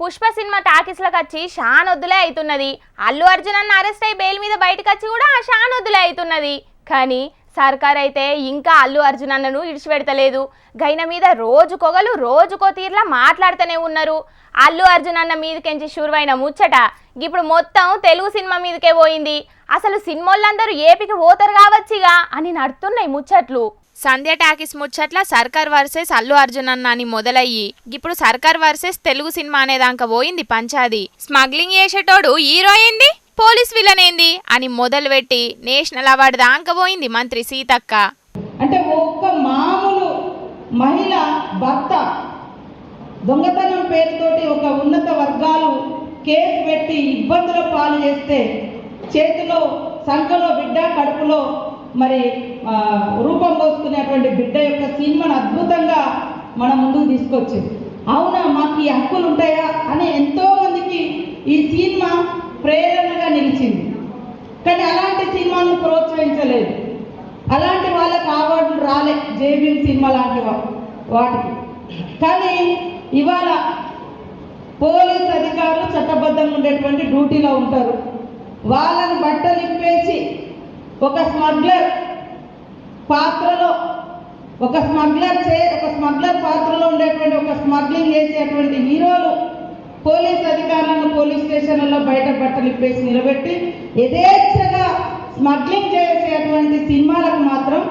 Pushpa cinema టాకీస్లకు వచ్చి షానొద్దులే అవుతున్నది. అల్లు అర్జున్ అన్న అరెస్ట్ అయి బెయిల్ మీద బయటకు వచ్చి కూడా షానొద్దులే అవుతున్నది. కానీ సర్కార్ అయితే ఇంకా అల్లు అర్జున్ అన్నను ఇడిచిపెడతలేదు. గైన మీద రోజుకొగలు రోజుకో తీర్లా మాట్లాడుతూనే ఉన్నారు. అల్లు అర్జున్ అన్న మీదకెంచి షురువైన ముచ్చట ఇప్పుడు మొత్తం తెలుగు సినిమా మీదకే పోయింది. అసలు సినిమాలందరూ ఏపీకి పోతారు కావచ్చిగా అని నడుతున్నాయి ముచ్చట్లు. సంధ్య టాకీస్ ముచ్చట్ల సర్కార్ వర్సెస్ అల్లు అర్జున్ అన్న అని మొదలయ్యి ఇప్పుడు సర్కార్ వర్సెస్ తెలుగు సినిమా అనేదాకా పోయింది పంచాది. స్మగ్లింగ్ చేసేటోడు హీరో ఏంది, పోలీస్ విలన్ ఏంది అని మొదలుపెట్టి నేషనల్ అవార్డు దాకా పోయింది మంత్రి సీతక్క. అంటే ఒక్క మామూలు మహిళ భర్త దొంగతనం పేరుతోటి ఒక ఉన్నత వర్గాలు కేసు పెట్టి ఇబ్బందుల పాలు చేస్తే చేతిలో సంఖలో బిడ్డ కడుపులో మరి రూపం పోసుకునేటువంటి బిడ్డ యొక్క సినిమాను అద్భుతంగా మన ముందుకు తీసుకొచ్చింది. అవునా, మాకు ఈ హక్కులు ఉంటాయా అని ఎంతో మందికి ఈ సినిమా ప్రేరణగా నిలిచింది. కానీ అలాంటి సినిమాను ప్రోత్సహించలేదు. అలాంటి వాళ్ళకి అవార్డులు రాలే జేబీ సినిమా లాంటి వాటికి. కానీ ఇవాళ పోలీస్ అధికారులు చట్టబద్ధంగా ఉండేటువంటి డ్యూటీలో ఉంటారు. వాళ్ళని బట్టలు ఇప్పేసి ఒక స్మగ్లర్ పాత్రలో ఒక స్మగ్లర్ పాత్రలో ఉండేటువంటి ఒక స్మగ్లింగ్ చేసేటువంటి హీరోలు పోలీస్ అధికారులను పోలీస్ స్టేషన్లలో బయట బట్టలు ఇప్పేసి నిలబెట్టి యథేచ్ఛగా స్మగ్లింగ్ చేసేటువంటి సినిమాలకు మాత్రం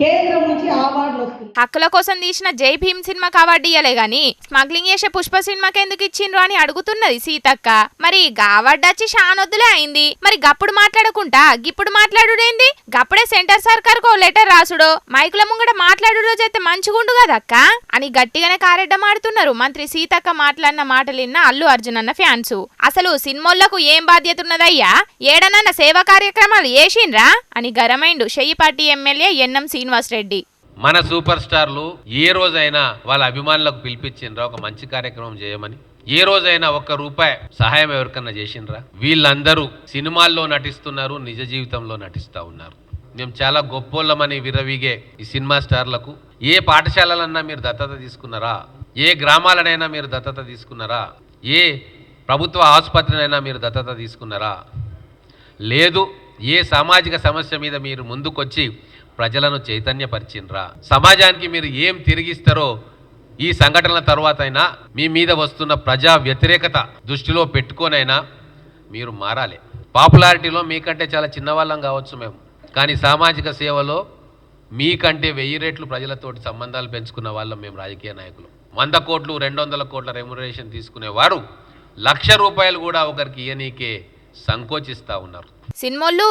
కేంద్రం నుంచి అవార్డులు వస్తుంది. హక్కుల కోసం తీసిన జై భీమ్ సినిమాకి అవార్డు ఇయ్యలే గాని స్మగ్లింగ్ చేసే పుష్ప సినిమాకి ఎందుకు ఇచ్చిండ్రు అని అడుగుతున్నది సీతక్క. మరి అవార్డు వచ్చి షానొద్దులే అయింది, మరి గప్పుడు మాట్లాడకుండా గిప్పుడు మాట్లాడుడేంది? గప్పుడే సెంటర్ సర్కార్కో లెటర్ రాసుడో మైకుల ముంగట మాట్లాడుడో చేస్తే మంచిగుండు కదక్క అని గట్టిగానే కారెడ్డమాడుతున్నారు మంత్రి సీతక్క మాట్లాడిన మాటలు విన్న అల్లు అర్జున్ అన్న ఫ్యాన్స్. అసలు సినిమాలకు ఏం బాధ్యత ఉన్నదయ్యా, ఏడనన్న సేవా కార్యక్రమాలు చేసిండ్రా అని గరమైండు షెయ్యిపాటి ఎమ్మెల్యే ఎన్ఎం శ్రీనివాస్ రెడ్డి. మన సూపర్ స్టార్లు ఏ రోజైనా వాళ్ళ అభిమానులకు పిలిపించిండ్రా ఒక మంచి కార్యక్రమం చేయమని? ఏ రోజైనా ఒక్క రూపాయి సహాయం ఎవరికన్నా చేసిండ్రా? వీళ్ళందరూ సినిమాల్లో నటిస్తున్నారు, నిజ జీవితంలో నటిస్తూ ఉన్నారు. మేము చాలా గొప్పోళ్ళమని విరవీగే ఈ సినిమా స్టార్లకు ఏ పాఠశాలలన్నా మీరు దత్తత తీసుకున్నారా? ఏ గ్రామాలనైనా మీరు దత్తత తీసుకున్నారా? ఏ ప్రభుత్వ ఆసుపత్రినైనా మీరు దత్తత తీసుకున్నారా? లేదు. ఏ సామాజిక సమస్య మీద మీరు ముందుకొచ్చి ప్రజలను చైతన్యపరిచిండ్రా? సమాజానికి మీరు ఏం తిరిగిస్తారో ఈ సంఘటనల తర్వాత అయినా మీ మీద వస్తున్న ప్రజా వ్యతిరేకత దృష్టిలో పెట్టుకోనైనా మీరు మారాలి. పాపులారిటీలో మీకంటే చాలా చిన్నవాళ్ళం కావచ్చు మేము, కానీ సామాజిక సేవలో మీకంటే 1000 రెట్లు ప్రజలతోటి సంబంధాలు పెంచుకున్న వాళ్ళం మేము రాజకీయ నాయకులు. 100 కోట్లు 200 కోట్ల రెమ్యునరేషన్ తీసుకునేవారు 1,00,000 రూపాయలు కూడా ఒకరికి ఇయ్యనీకే సంకోచిస్తూ ఉన్నారు. సినిమాలు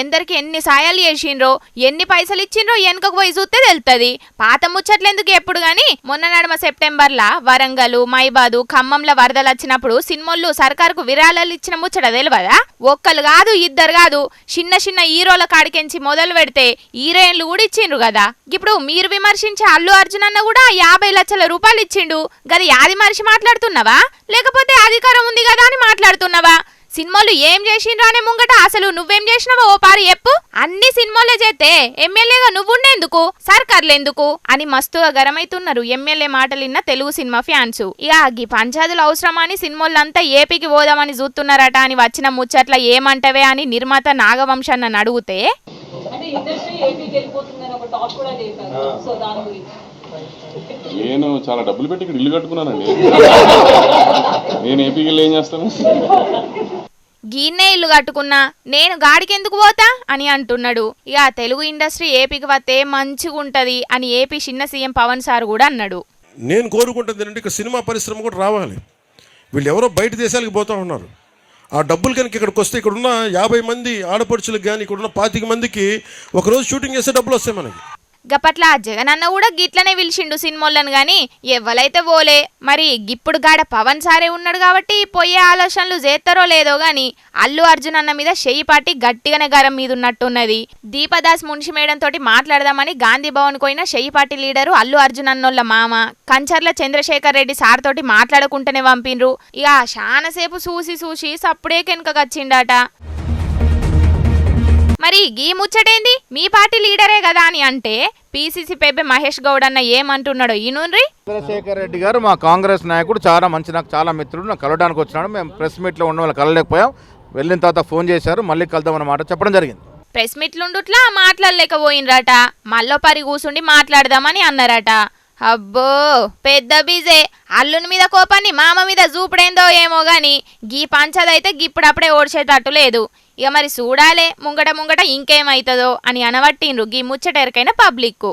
ఎందరికి ఎన్ని సాయాలు చేసిండ్రో ఎన్ని పైసలు ఇచ్చిండ్రో వెనుకకు పోయి చూస్తే తెలుస్తుంది. పాత ముచ్చట్లెందుకు ఎప్పుడు గాని మొన్న నడుమ సెప్టెంబర్లా వరంగల్, మైబాదు, ఖమ్మంల వరదలు వచ్చినప్పుడు సినిమాలు సర్కారుకు విరాళాలు ఇచ్చిన ముచ్చట తెలియదా? ఒక్కరు కాదు, ఇద్దరు కాదు, చిన్న హీరోల కాడికెంచి మొదలు పెడితే హీరోయిన్లు కూడా ఇచ్చిండ్రు కదా. ఇప్పుడు మీరు విమర్శించే అల్లు అర్జున్ అన్న కూడా 50 లక్షల రూపాయలు ఇచ్చిండు. గది యాది మనిషి మాట్లాడుతున్నావా, లేకపోతే అధికారం ఉంది కదా అని మాట్లాడుతున్నావా? సినిమాలు ఏం చేసిండ్రా అనే ముంగట అసలు నువ్వేం చేసినావో ఓ పారు చెప్పు. అన్ని సినిమాలే చేస్తే ఎమ్మెల్యేగా నువ్వుండేందుకు, సర్కార్లెందుకు అని మస్తుగా గరమైతున్నారు ఎమ్మెల్యే మాటలు విన్న తెలుగు సినిమా ఫ్యాన్స్. ఇక ఈ పంచాదులు అవసరమా అని సినిమాలంతా ఏపీకి పోదామని చూస్తున్నారట అని వచ్చిన ముచ్చట్ల ఏమంటవే అని నిర్మాత నాగవంశన్న అడిగితే నేను చాలా డబ్బులు పెట్టి ఇక్కడ ఇల్లు కట్టుకున్నానండి. నేను ఏపీకి వెళ్ళి ఏం చేస్తాను? గీన్నే ఇల్లు కట్టుకున్నా, నేను గాడికెందుకు పోతా అని అంటున్నాడు. ఇక తెలుగు ఇండస్ట్రీ ఏపీకి వస్తే మంచిగా ఉంటది అని ఏపీ చిన్న సీఎం పవన్ సార్ కూడా అన్నాడు. నేను కోరుకుంటుంది ఏంటంటే ఇక సినిమా పరిశ్రమ కూడా రావాలి. వీళ్ళు ఎవరో బయట దేశాలకు పోతూ ఉన్నారు. ఆ డబ్బులు కనుక ఇక్కడికి వస్తే ఇక్కడున్న 50 మంది ఆడపడుచులకు కానీ ఇక్కడున్న 25 మందికి ఒకరోజు షూటింగ్ చేసే డబ్బులు వస్తాయి మనకి. గప్పట్ల జగనన్న కూడా గిట్లనే పిలిచిండు సినిమాలను గాని ఎవ్వలైతే పోలే. మరి గిప్పుడు గాడ పవన్ సారే ఉన్నాడు కాబట్టి పోయే ఆలోచనలు చేస్తారో లేదో గాని అల్లు అర్జున్ అన్న మీద షెయ్యిపాటి గట్టిగానే గరం మీద ఉన్నట్టున్నది. దీపదాస్ మున్షి మేడం తోటి మాట్లాడదామని గాంధీ భవన్ పోయిన షెయ్యిపాటి లీడరు అల్లు అర్జున్ అన్నోళ్ళ మామ కంచర్ల చంద్రశేఖర్ రెడ్డి సార్ తోటి మాట్లాడుకుంటూనే పంపిండ్రు. ఇక చాలాసేపు చూసి సప్పుడే కెనకకొచ్చిండట. మరి గీ ముచ్చటేంది మీ పార్టీ లీడరే కదా అని అంటే పిసిసి పెబ్బె మహేష్ గౌడ్ అన్న ఏమంటున్నాడో ఈనుండ్రి. చంద్రశేఖర్ రెడ్డి గారు మా కాంగ్రెస్ నాయకుడు, చాలా మంచి, నాకు చాలా మిత్రుడు, నాకు కలవడానికి వచ్చినాడు. మేము ప్రెస్ మీట్లో ఉన్న వాళ్ళు కలవలేకపోయాం. వెళ్ళిన తర్వాత ఫోన్ చేశారు, మళ్ళీ కలుద్దాం అన్నమాట చెప్పడం జరిగింది. ప్రెస్ మీట్లుండుట్లా మాట్లాడలేకపోయినరట, మళ్ళీ పరి కూసుండి మాట్లాడదామని అన్నారట. అబ్బో పెద్ద బిజే. అల్లుని మీద కోపాన్ని మామ మీద చూపుడేందో ఏమో గాని గీ పంచదైతే గిప్పుడప్పుడే ఓడ్చేటట్టు లేదు. ఇక మరి చూడాలే ముంగట ఇంకేమైతుందో అని అనవట్టిండ్రు గీ ముచ్చటెరకైన పబ్లిక్కు.